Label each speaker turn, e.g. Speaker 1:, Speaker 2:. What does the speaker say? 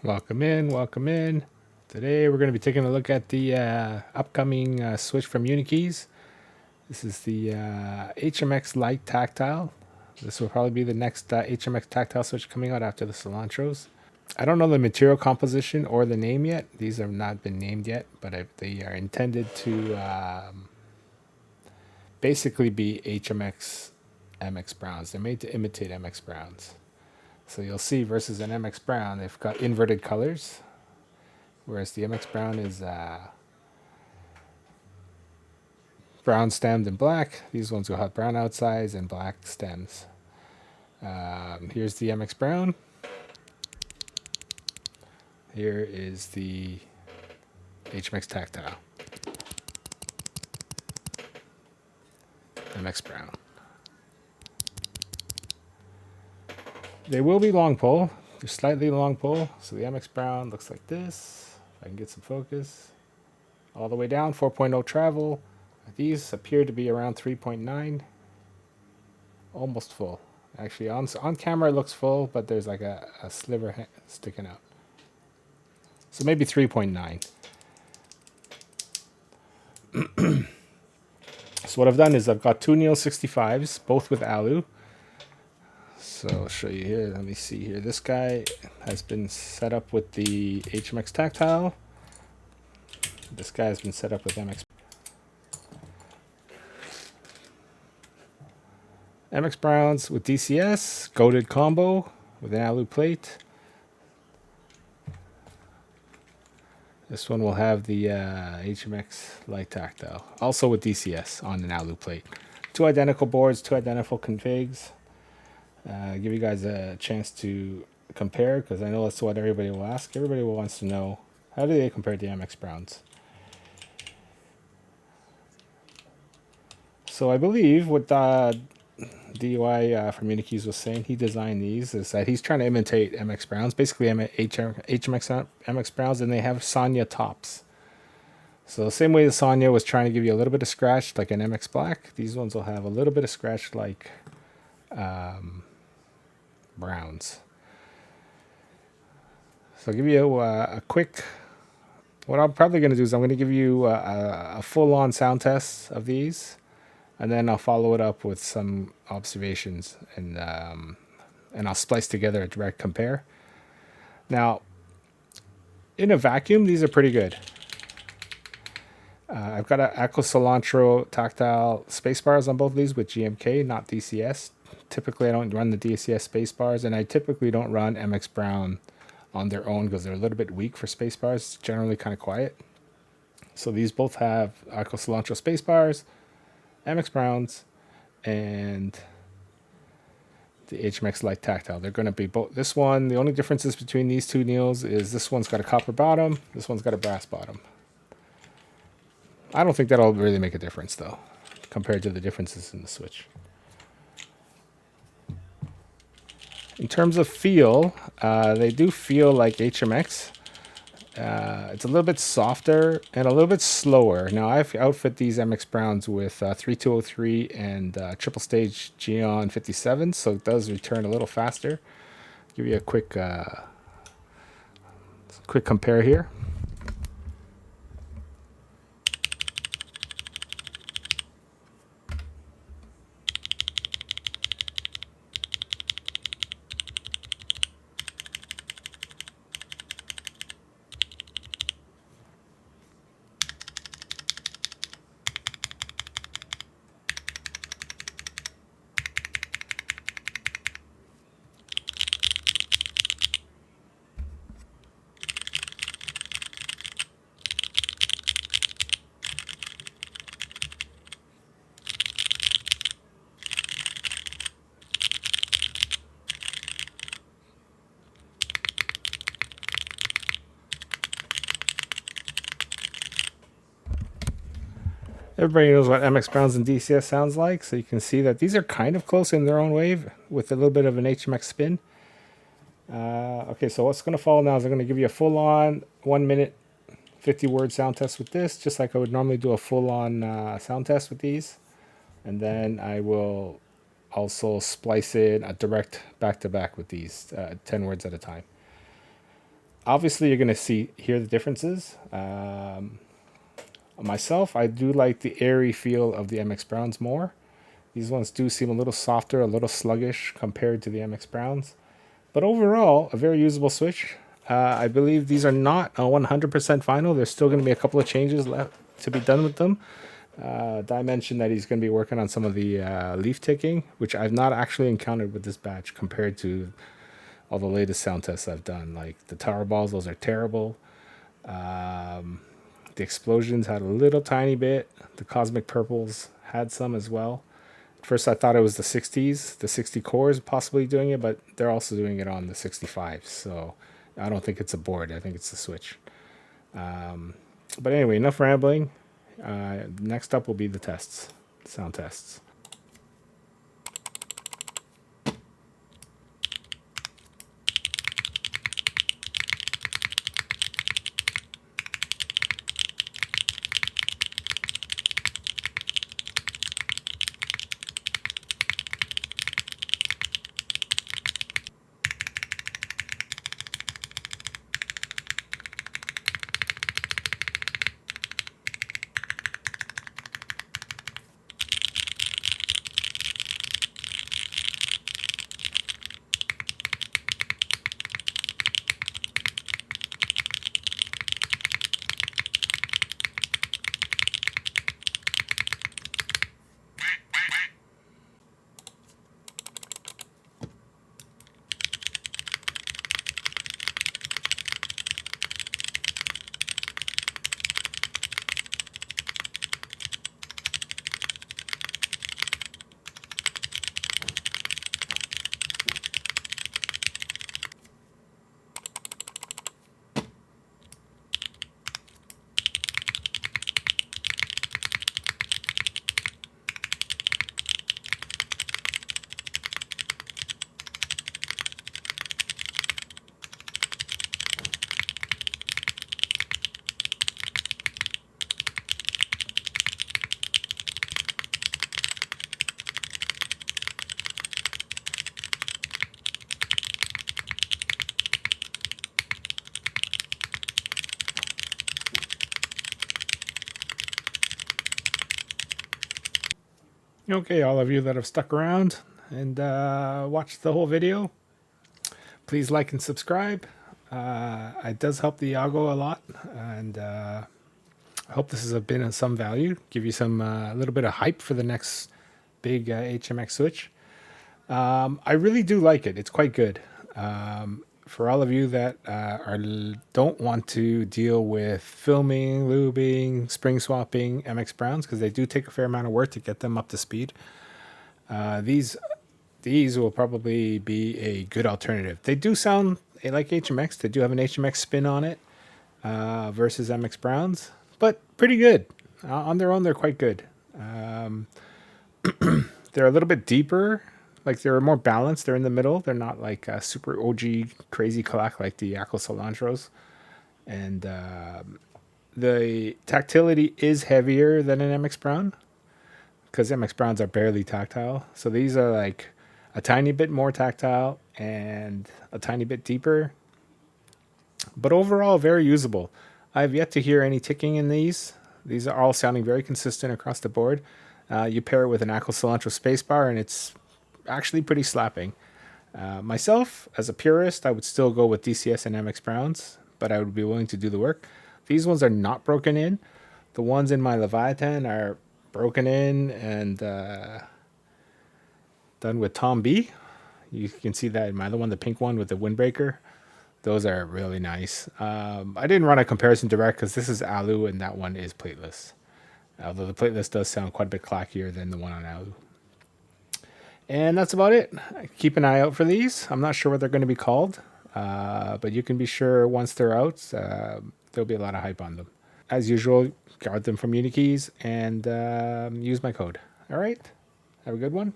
Speaker 1: Welcome in, welcome in. Today we're going to be taking a look at the upcoming switch from Unikeys. This is the HMX Light Tactile. This will probably be the next HMX Tactile switch coming out after the Cilantros. I don't know the material composition or the name yet. These have not been named yet, but they are intended to basically be HMX MX Browns. They're made to imitate MX Browns. So you'll see versus an MX Brown, they've got inverted colors, whereas the MX Brown is brown stemmed and black. These ones will have brown outsides and black stems. Here's the MX Brown. Here is the HMX Tactile. MX Brown. They will be long pull. They're slightly long pull. So the MX Brown looks like this. If I can get some focus. All the way down, 4.0 travel. These appear to be around 3.9. Almost full. Actually, on camera it looks full, but there's like a sliver sticking out. So maybe 3.9. So what I've done is I've got two Neo65s, both with alu. So I'll show you here. Let me see here. This guy has been set up with the HMX Tactile. This guy has been set up with MX Browns with DCS, goated combo with an alu plate. This one will have the HMX Light Tactile, also with DCS on an alu plate. Two identical boards, two identical configs. Give you guys a chance to compare, because I know that's what everybody will ask. Everybody wants to know, how do they compare to the MX Browns? So I believe what DUI from Unikeys was saying, he designed these, is that he's trying to imitate MX Browns, basically HMX MX Browns, and they have Sonya tops. So the same way the Sonya was trying to give you a little bit of scratch like an MX Black, these ones will have a little bit of scratch like Browns. So I'll give you a quick, what I'm probably going to do is I'm going to give you a full-on sound test of these, and then I'll follow it up with some observations, and I'll splice together a direct compare. Now, in a vacuum, these are pretty good. I've got an Aqua Cilantro Tactile spacebars on both of these with GMK, not DCS. Typically, I don't run the DCS spacebars, and I typically don't run MX Brown on their own because they're a little bit weak for spacebars, generally kind of quiet. So these both have Aqua Cilantro spacebars, MX Browns, and the HMX Light Tactile. They're going to be both. This one, the only differences between these two Neos is this one's got a copper bottom, this one's got a brass bottom. I don't think that'll really make a difference, though, compared to the differences in the Switch. In terms of feel, they do feel like HMX. It's a little bit softer and a little bit slower. Now, I've outfit these MX Browns with 3203 and triple stage Geon 57, so it does return a little faster. Give you a quick compare here. Everybody knows what MX Browns and DCS sounds like, so you can see that these are kind of close in their own wave with a little bit of an HMX spin. Okay, so what's going to follow now is I'm going to give you a full-on 1 minute 50-word sound test with this, just like I would normally do a full-on sound test with these. And then I will also splice in a direct back-to-back with these 10 words at a time. Obviously, you're going to hear the differences. Myself, I do like the airy feel of the MX Browns more. These ones do seem a little softer, a little sluggish compared to the MX Browns. But overall, a very usable switch. I believe these are not a 100% final. There's still going to be a couple of changes left to be done with them. Di mentioned that he's going to be working on some of the leaf ticking, which I've not actually encountered with this batch compared to all the latest sound tests I've done. Like the tower balls, those are terrible. The explosions had a little tiny bit. The cosmic purples had some as well. At first I thought it was the 60s, the 60 cores possibly doing it, but they're also doing it on the 65. So I don't think it's a board. I think it's the switch. But anyway, enough rambling. Next up will be the tests, sound tests. Okay, all of you that have stuck around and watched the whole video, please like and subscribe. It does help the algo a lot, and I hope this has been of some value. Give you some a little bit of hype for the next big HMX switch. I really do like it. It's quite good. For all of you that don't want to deal with filming, lubing, spring swapping MX Browns, because they do take a fair amount of work to get them up to speed, these will probably be a good alternative. They do sound like HMX. They do have an HMX spin on it versus MX Browns, but pretty good. On their own, they're quite good. They're a little bit deeper. Like they're more balanced. They're in the middle. They're not like a super OG crazy clack like the Aqua Cilantros. And the tactility is heavier than an MX Brown because MX Browns are barely tactile. So these are like a tiny bit more tactile and a tiny bit deeper. But overall, very usable. I've yet to hear any ticking in these. These are all sounding very consistent across the board. You pair it with an Aqua Cilantro spacebar and it's actually pretty slapping. Myself, as a purist, I would still go with DCS and MX Browns, but I would be willing to do the work. These ones are not broken in. The ones in my Leviathan are broken in and done with Tom B. You can see that in my other one, the pink one with the windbreaker. Those are really nice. I didn't run a comparison direct because this is Alu and that one is plateless. Although the plateless does sound quite a bit clackier than the one on Alu. And that's about it. Keep an eye out for these. I'm not sure what they're going to be called, but you can be sure once they're out, there'll be a lot of hype on them. As usual, guard them from Unikeys and use my code. All right. Have a good one.